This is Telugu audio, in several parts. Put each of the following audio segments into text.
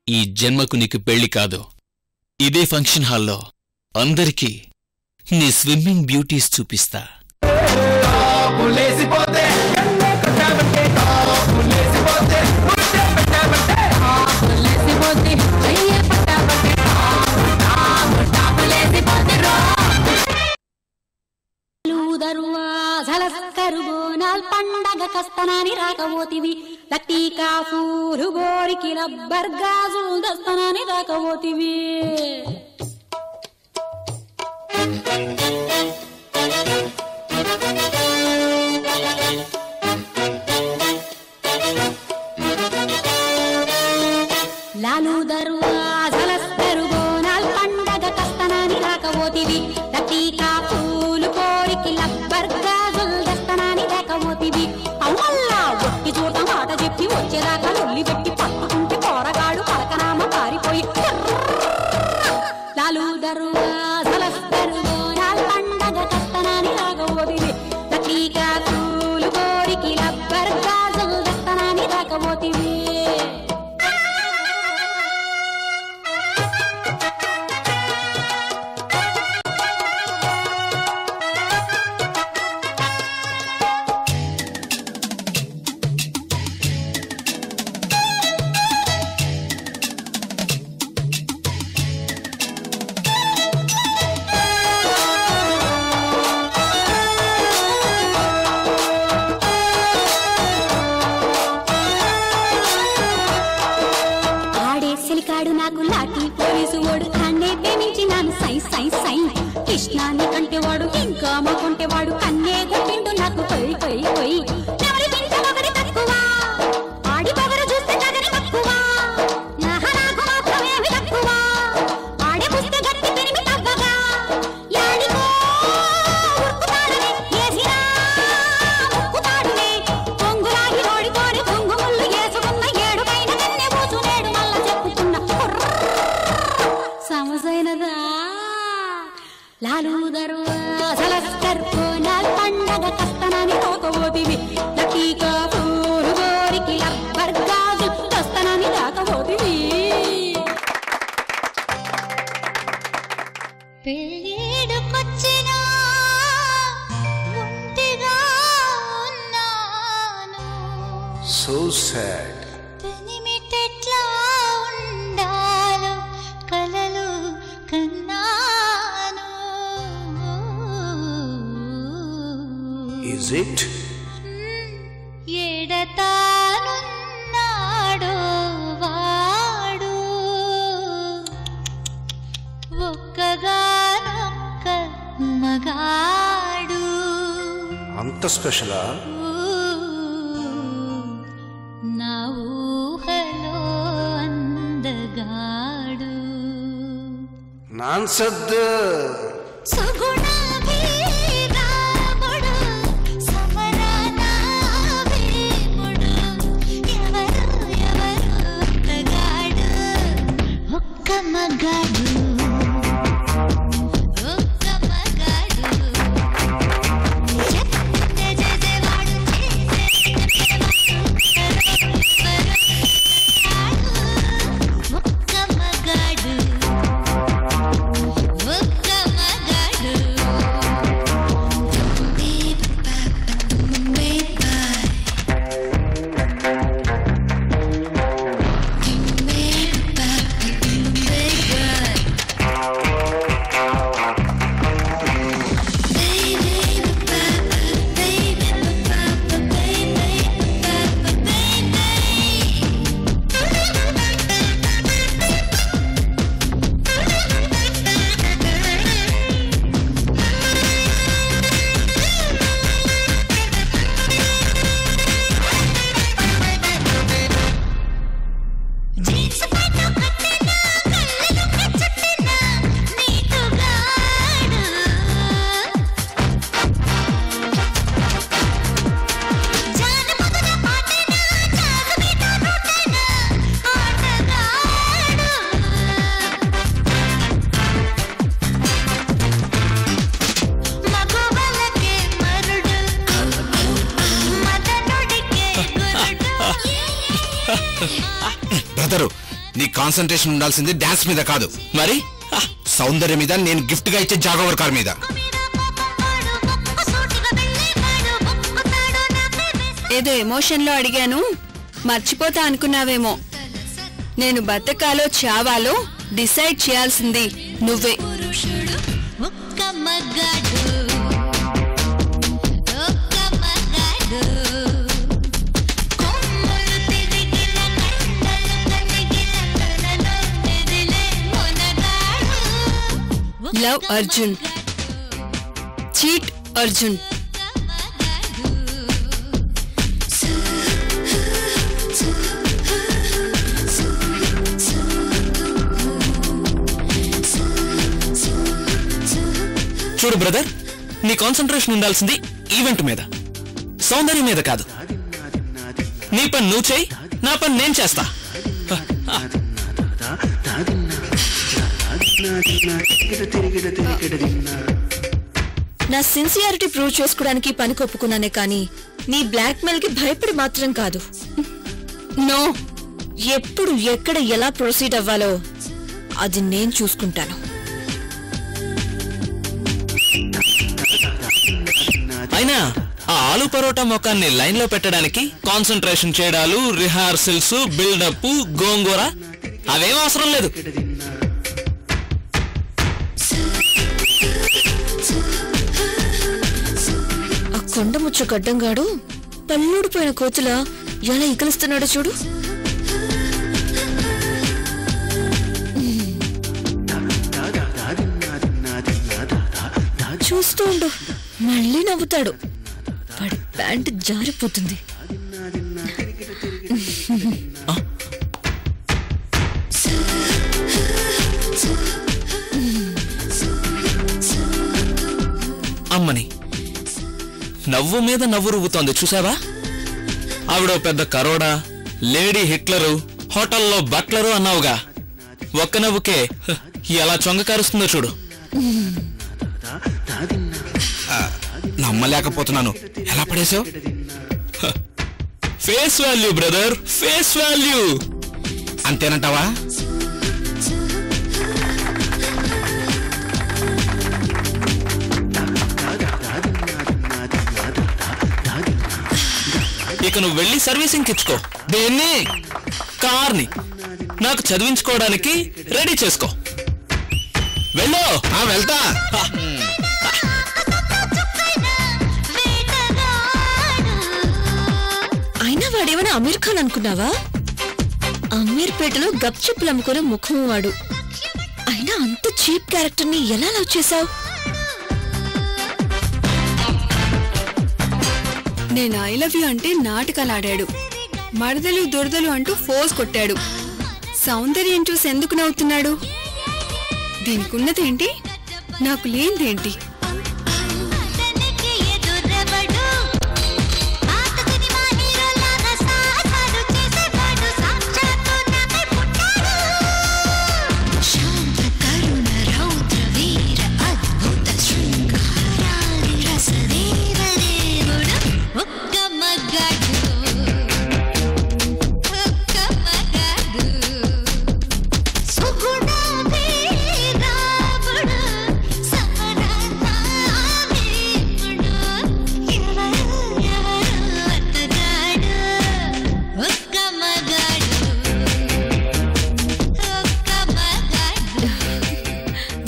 ఈ జన్మకు నీకు పెళ్లి కాదు. ఇదే ఫంక్షన్ హాల్లో అందరికీ నీ స్విమ్మింగ్ బ్యూటీస్ చూపిస్తా. పండగ కస్తనాని రాకపోతివి, లట్టీకా పూలు గోరికి రబ్బర్ గాజులు దస్తనాని రాకపోతివి. లాలు దర్వాజల బోనాల్ పండగ కస్తనాని రాకపోతివి, లట్టీకా పూలు కోరికి రబ్బర్ గాజులు దస్తనాని రాకపోతివి. అమ్మల్లా ఒట్టి చూట మాట చెప్పి వచ్చేదాకా లొల్లి పెట్టి పట్టుకుంటే పోరగాడు పలకనామ పారిపోయి. లాలు దర్వాజల బోనాల్ పండగ కస్తనాని రాకపోతివి, లట్టీకా పూలు కోరికి రబ్బర్ గాజులు దస్తనాని రాకపోతివి. నాకు లాఠీ పోలీసు వాడు కన్నే ప్రేమించి నాను సై సై సై. కృష్ణాన్ని కంటేవాడు ఇంకా మాకుంటేవాడు కన్నే కొట్టిండు నాకు కొయ్ కొయ్ కొయ్. ఎవరి తింటే ఒకరి తక్కువ, ఆడి పొగరు చూస్తే తగని తక్కువ, నాకు మాత్రమేమి తక్కువ, ఆడే పుస్తే గట్టి తిరిగి తగ్గగా యాడికో ఉరుకుతాడనే ఏసిరా ఉరుకుతాడునే. పొంగులాగి ఓడిపోని పొంగుముళ్ళు వేసుకున్న ఏడుకైన కన్నే పూసునేడు మల్ల చెప్పుకున్న సమజైనదా. లాలు దర్వాజల బోనాల్ పండగ కస్తనాని రాకపోతివి, లట్టీకా పూలు గోరికి రబ్బర్ గాజులు దస్తనాని రాకపోతివి. పెళ్ళిడుకొచ్చినా ఒంటిగా ఉన్నాను. So sad. పెనిమిటెట్లా ఉండాలో కలలు కన్నాను. Is it? ఏడతానున్నాడో వాడు, ఒక్కగానొక్క మగాడు. అంత స్పెషలా? నా ఊహలో అందగాడు. నాన్సద్దు. సుగుణాభిరాముడు సమరనాభిముడు, ఎవరు ఎవరు ఒక్కగాడు ఒక్క మగాడు ఒక్క మగాడు. చెప్తే చేసేవాడు ఒక్క మగాడు ఒక్క మగాడు. బ్రదరు నీ కాన్సంట్రేషన్ ఉండాల్సింది డాన్స్ మీద కాదు, మరి సౌందర్యం మీద, నేను గిఫ్ట్ గా ఇచ్చే జాగవర్ కార్ మీద. ఏదో ఎమోషన్ లో అడిగాను, మర్చిపోతా అనుకున్నావేమో. నేను బతకాలో చావాలో డిసైడ్ చేయాల్సింది నువ్వే. Love Arjun, cheat Arjun. చూడు బ్రదర్, నీ కాన్సంట్రేషన్ ఉండాల్సింది ఈవెంట్ మీద, సౌందర్యం మీద కాదు. నీ పని నువ్వు చేయి, నా పని నేను చేస్తా. నా సిన్సియారిటీ ప్రూవ్ చేసుకోవడానికి పని ఒప్పుకున్నానే కానీ నీ బ్లాక్ మెయిల్ కి భయపడి మాత్రం కాదు. నో, ఎప్పుడు ఎక్కడ ఎలా ప్రొసీడ్ అవ్వాలో అది నేను చూసుకుంటాను. అయినా ఆ ఆలు పరోటా మొఖాన్ని లైన్ లో పెట్టడానికి కాన్సంట్రేషన్ చేయడాలు, రిహార్సల్స్, బిల్డప్, గోంగూర అవేం అవసరం లేదు. ఆ కొండముచ్చు గడ్డంగాడు పల్లూడిపోయిన కోతులా ఎలా ఇకలిస్తున్నాడో చూడు. చూస్తూ ఉండు, మళ్ళీ నవ్వుతాడు. వాడి ప్యాంట్ జారిపోతుంది. అమ్మని నవ్వు మీద నవ్వు రువ్వుతోంది చూసావా? ఆవిడో పెద్ద కరోడా, లేడీ హిట్లరు, హోటల్లో బట్లరు అన్నావుగా. ఒక్క నవ్వుకే ఎలా చొంగ కారుస్తుందో చూడు. నమ్మలేకపోతున్నాను, ఎలా పడేసావు? Face value brother, face value. అంతేనంటావా? ఇక నువ్వు వెళ్ళి సర్వీసింగ్ ఇచ్చుకో. దేన్ని? కార్ని. నాకు చదివించుకోవడానికి రెడీ చేసుకో. వెళ్ళు. వెళ్తా. అయినా వాడేమైనా అమీర్ ఖాన్ అనుకున్నావా? అమీర్పేటలో గప్చిప్పులు అమ్ముకునే ముఖం వాడు. అయినా అంత చీప్ క్యారెక్టర్ ని ఎలా లవ్ చేశావు? నేను ఐ లవ్ యూ అంటే నాటకాలు ఆడాడు, మరదలు దురదలు అంటూ ఫోర్స్ కొట్టాడు. సౌందర్యం చూసి ఎందుకు నవ్వుతున్నాడు? దీనికున్నదేంటి, నాకు లేనిదేంటి?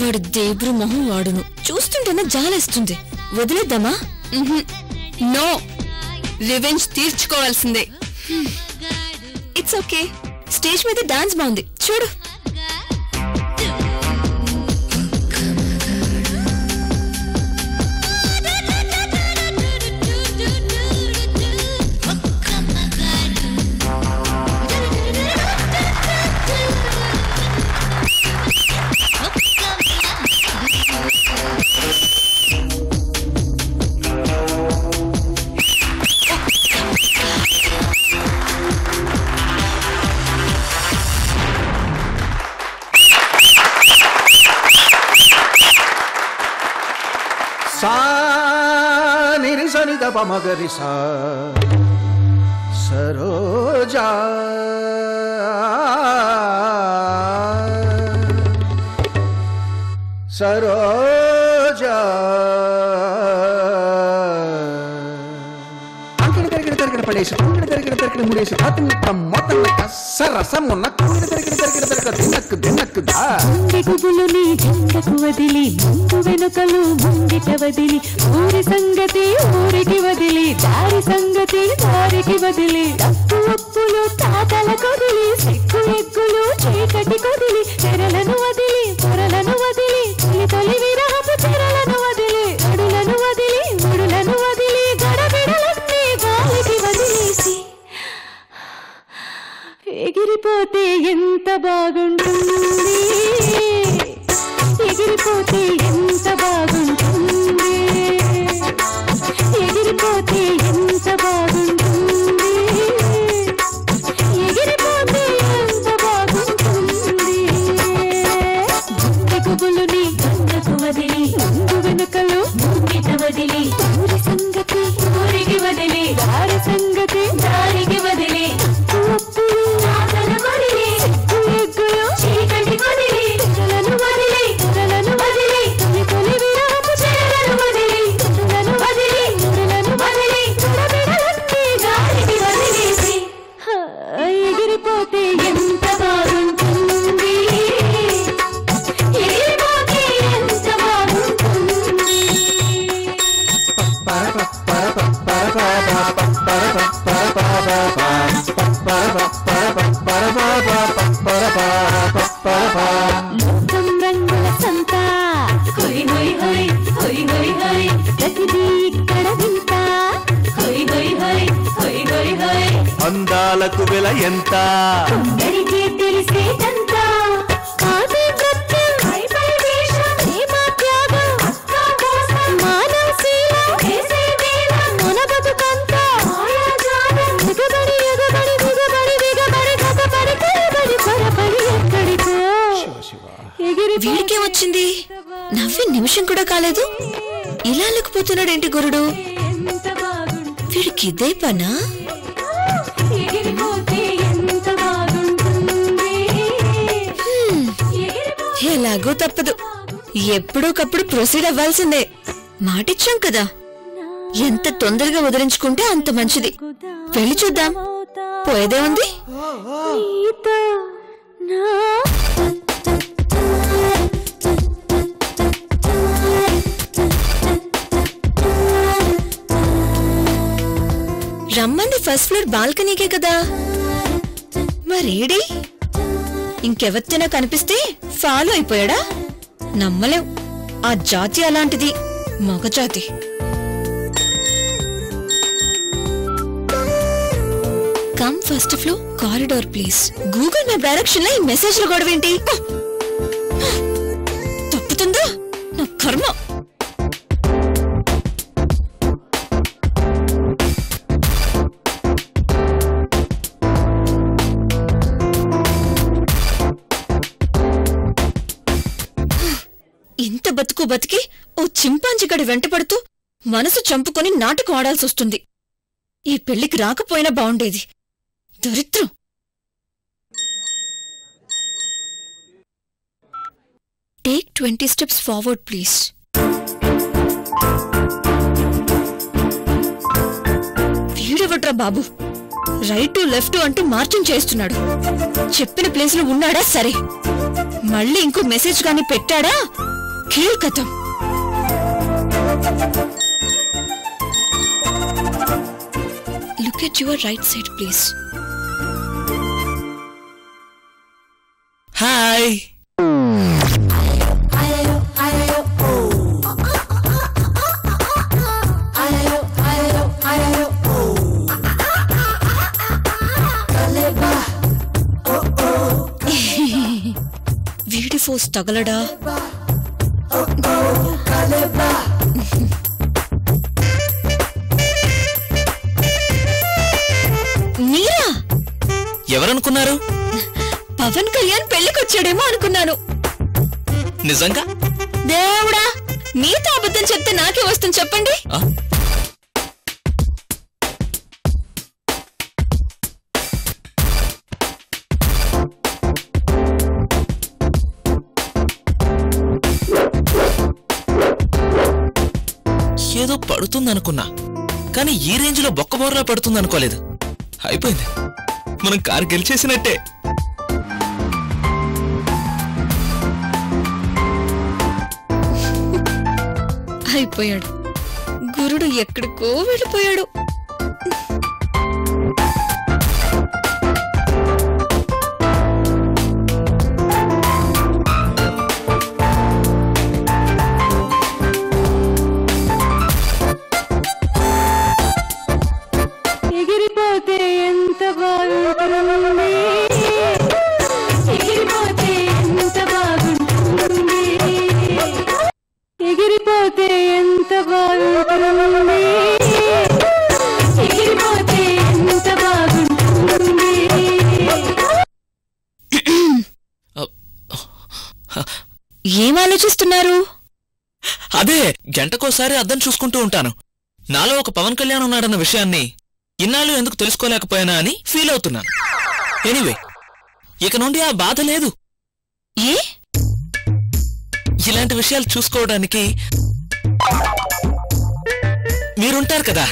వాడు దేబ్రు మొహం వాడును, చూస్తుంటేనే జాలేస్తుంది. వదిలేద్దామా? నో, రివెంజ్ తీర్చుకోవాల్సిందే. ఇట్స్ ఓకే, స్టేజ్ మీద డాన్స్ బాగుంది చూడు. మగరిసా సరోజా సరోజా పడేసి తరిగిన ముడేసి మొత్తం రసమున్న దినక్కు గుబులుని జంటకు వదిలి ముందు వెనుకలు ముంగిట వదిలి ఊరి సంగతి ఊరికి వదిలి దారి సంగతి దారికి వదిలి డప్పు ఒప్పులు తాతల కొదిలి సిగ్గు ఎగ్గులు చీకటి కొదిలి తెరలను వదిలి పొరలను వదిలి తొలి తొలి విరహపు తెరలను వదిలి అడులను వదిలి ముడులను వదిలి గడబిడలన్నీ గాలికి వదిలేసి ఎగిరిపోతే ఎంత బాగుంటుంది ఎగిరిపోతే ఎంత బాగుంటుంది ఎగిరిపోతే ఎంత బాగుంటుంది ఎగిరిపోతే ఎంత బాగుంటుంది గుబులుని గంగకు వదిలి ముందు వెనుకలు ముంగిట వదిలి ఊరి సంగతి ఊరికి వదిలి దారి సంగతి దారికి వదిలి ఎగిరిపోతే ఎంత బాగుంటుంది ఎగిరిపోతే ఎంత బాగుంటుంది మొత్తం రంగుల సంత హొయ్ హొయ్ హొయ్ హొయ్ హొయ్ హొయ్ ప్రతిదీ ఇక్కడ వింత హొయ్ హొయ్ హొయ్ హొయ్ హొయ్ హొయ్ అందాలకు వెల ఎంత కొందరికే తెలిసేదంత ఆది ప్రత్యం పై వేషం ప్రేమ త్యాగం మానవశీల చేసే వేళ మన బతుకంత మాయాజాలం దిగబడి ఎగబడి దిగబడి దిగబడి గతబడి కలబడి పరపడి ఎక్కడికో వీడికే వచ్చింది నవ్వి నిమిషం కూడా కాలేదు ఇలా లేకపోతున్నాడేంటి గురుడు వీడికి ఇదే పనా ఎలాగో తప్పదు ఎప్పుడోకప్పుడు ప్రొసీడ్ అవ్వాల్సిందే మాటిచ్చాం కదా ఎంత తొందరగా వదిలించుకుంటే అంత మంచిది వెళ్ళి చూద్దాం పోయేదే ఉంది రమ్మంది ఫస్ట్ ఫ్లోర్ బాల్కనీకే కదా మరేడి ఇంకెవరితోనా కనిపిస్తే ఫాలో అయిపోయాడా నమ్మలేం ఆ జాతి అలాంటిది మగ జాతి come first floor corridor please Google map direction లో ఈ మెసేజ్ లో గొడవేంటి తప్పుతుందా నా కర్మ ఇంత బతుకు బతికి ఓ చింపాంజిగడి వెంటపడుతూ మనసు చంపుకొని నాటకం ఆడాల్సొస్తుంది ఈ పెళ్లికి రాకపోయినా బావుండేది దరిద్రం టేక్ 20 steps ఫార్వర్డ్ ప్లీజ్ వీడెవట్రా బాబు రైట్ లెఫ్ట్ అంటూ మార్చింగ్ చేస్తున్నాడు చెప్పిన ప్లేస్ లో ఉన్నాడా సరే మళ్ళీ ఇంకో మెసేజ్ గాని పెట్టాడా కీల్కతం look at your right side please hi వీడి ఫోర్స్ తగలడా మీరా ఎవరనుకున్నారు పవన్ కళ్యాణ్ పెళ్లికొచ్చాడేమో అనుకున్నాను నిజంగా దేవుడా మీతో అబద్ధం చెప్తే నాకే వస్తుంది చెప్పండి ఏదో పడుతుందనుకున్నా, కానీ ఈ రేంజ్ లో బొక్కబోర్లా పడుతుందనుకోలేదు. అయిపోయింది, మనం కారు గెలిచేసినట్టే. అయిపోయాడు. గురుడు ఎక్కడికో వెళ్ళిపోయాడు. ఎగిరిపోతే ఎంత బాగుంటుంది, ఎగిరిపోతే ఎంత బాగుంటుంది, ఎగిరిపోతే ఎంత బాగుంటుంది, ఎగిరిపోతే ఎంత బాగుంటుంది. ఏం ఆలోచిస్తున్నారు? అదే గంటకోసారి అద్దం చూసుకుంటూ ఉంటాను. నాలో ఒక పవన్ కళ్యాణ్ ఉన్నాడన్న విషయాన్ని ఇన్నాళ్ళు ఎందుకు తెలుసుకోలేకపోయానా అని ఫీల్ అవుతున్నాను. ఎనీవే, ఇక నుండి ఆ బాధ లేదు. ఏ? ఇలాంటి విషయాలు చూసుకోవడానికి మీరుంటారు కదా.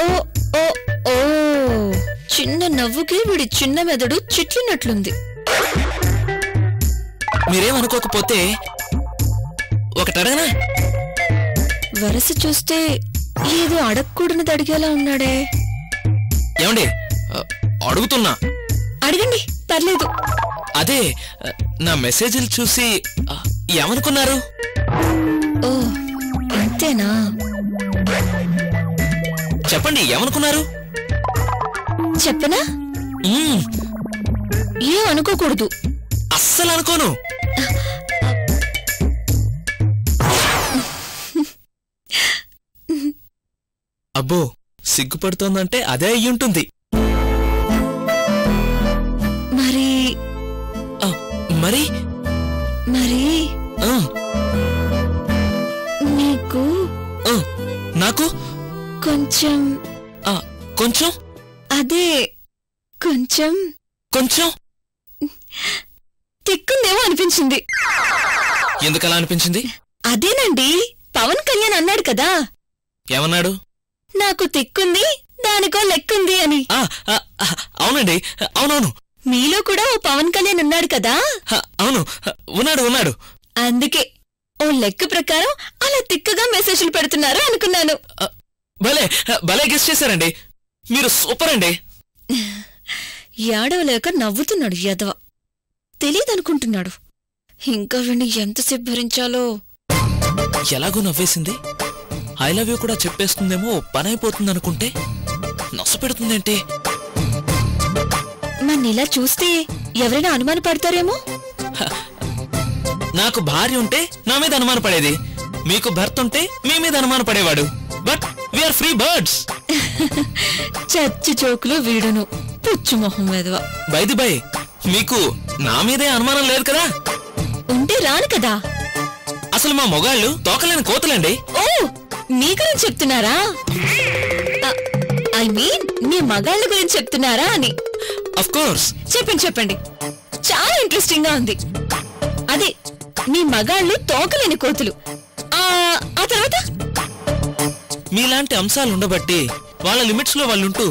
ఓ ఓ ఓ చిన్న నవ్వుకి వీడి చిన్న మెదడు చిట్లినట్లుంది. మీరేమనుకోకపోతే ఒకటడగనా? వరస చూస్తే ఏదో అడగకూడనిది అడిగేలా ఉన్నాడే. ఏమండి, అడుగుతున్నా. అడగండి, పర్లేదు. అదే నా మెసేజ్లు చూసి ఏమనుకున్నారు? ఓ అంతేనా? చెప్పండి, ఏమనుకున్నారు? చెప్పనా? ఏం అనుకోకూడదు. అస్సలు అనుకోను. అబ్బో, సిగ్గుపడుతోందంటే అదే అయ్యుంటుంది. మరి మరి మరి నీకు నాకు కొంచెం కొంచెం అదే కొంచెం కొంచెం తిక్కుందేమో అనిపించింది. ఎందుకలా అనిపించింది? అదేనండి, పవన్ కళ్యాణ్ అన్నాడు కదా. ఏమన్నాడు? నాకు తిక్కుంది, దానికో లెక్కుంది అని. అవునండి, అవునవును. మీలో కూడా ఓ పవన్ కళ్యాణ్ ఉన్నాడు కదా. అవును, ఉన్నాడు ఉన్నాడు. అందుకే ఓ లెక్క ప్రకారం అలా తిక్కగా మెసేజ్లు పెడుతున్నారు అనుకున్నాను. భలే భలే గెస్ చేశారండి, మీరు సూపర్ అండి. ఏడవలేక నవ్వుతున్నాడు యదవ. తెలీదనుకుంటున్నాడు. ఇంకా వీణ్ణి ఎంతసేపు భరించాలో. ఎలాగో నవ్వేసింది. ఐ లవ్ యూ కూడా చెప్పేస్తుందేమో, పనైపోతుందనుకుంటే నొసపెడుతుందేంటి? మన్నిలా చూస్తే ఎవరైనా అనుమాన పడతారేమో. నాకు భార్య ఉంటే నా మీద అనుమాన పడేది, మీకు భర్త ఉంటే మీ మీద అనుమాన పడేవాడు. But we are free birds. చచ్చి చోకులు వీడును, పుచ్చు మొహం ఎదవ. బై ది బై, మీకు నా మీదే అనుమానం లేదు కదా? ఉంటే రాను కదా. అసలు మా మొగాళ్ళు తోకలేని కోతలండి. ఓ, మీ గురించి చెప్తున్నారా? ఐ మీన్ మీ మగాళ్ళ గురించి చెప్తున్నారా అని. Of course. చెప్పండి చెప్పండి, చాలా ఇంట్రెస్టింగ్ గా ఉంది. అదే మీ మగాళ్ళు తోకలేని కోతులు. ఆ తర్వాత మీలాంటి అంశాలు ఉండబట్టి వాళ్ళ లిమిట్స్ లో వాళ్ళుంటూ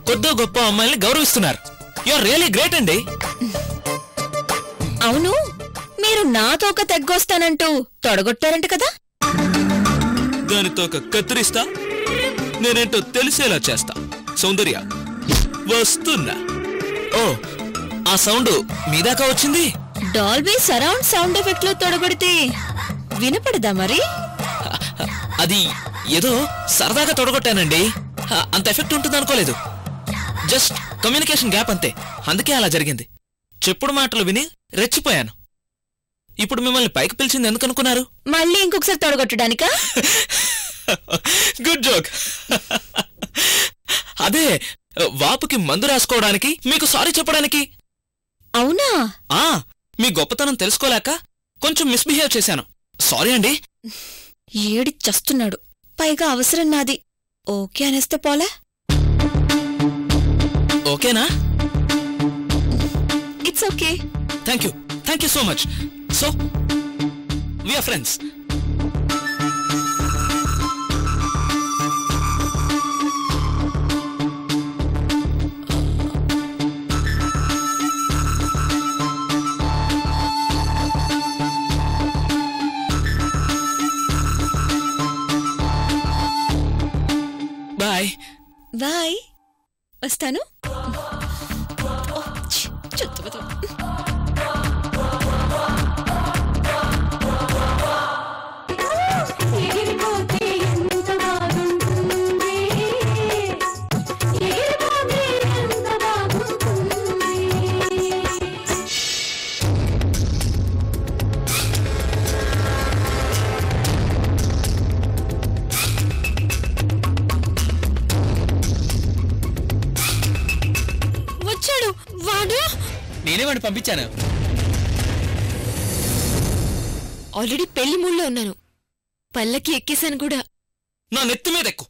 కొద్దో గొప్ప అమ్మాయిల్ని గౌరవిస్తున్నారు. యు ఆర్ రియలీ గ్రేట్ అండి. అవును, మీరు నా తోక తెగ్గొస్తానంటూ తొడగొట్టారంట కదా. దానితో కత్తిరిస్తా, నేనేంటో తెలిసేలా చేస్తా. సౌందర్య వస్తున్నా. ఓ, ఆ సౌండ్ మీదాకా వచ్చింది. డాల్బీ సరౌండ్ సౌండ్ ఎఫెక్ట్ లో తొడగొడితే వినపడదా మరి? అది ఏదో సరదాగా తొడగొట్టానండి, అంత ఎఫెక్ట్ ఉంటుంది అనుకోలేదు. జస్ట్ కమ్యూనికేషన్ గ్యాప్ అంతే, అందుకే అలా జరిగింది. చెప్పుడు మాటలు విని రెచ్చిపోయాను. ఇప్పుడు మిమ్మల్ని పైకి పిలిచింది ఎందుకనుకున్నారు? మళ్ళీ ఇంకొకసారి తొడగొట్టడానికా? Good joke. అదే వాపుకి మందు రాసుకోవడానికి, మీకు సారీ చెప్పడానికి. అవునా? మీ గొప్పతనం తెలుసుకోలేక కొంచెం మిస్బిహేవ్ చేశాను. సారీ అండి. ఏడి చస్తున్నాడు, పైగా అవసరం నాది. ఓకే అనేస్తే పోలే. ఓకేనా? It's okay. Thank you so much. So we are friends. వస్తాను. నేనే వాడిని పంపించాను. ఆల్రెడీ పెళ్లి మూడ్లో ఉన్నాను. పల్లకి ఎక్కేశాను కూడా. నా నెత్తి మీద ఎక్కు.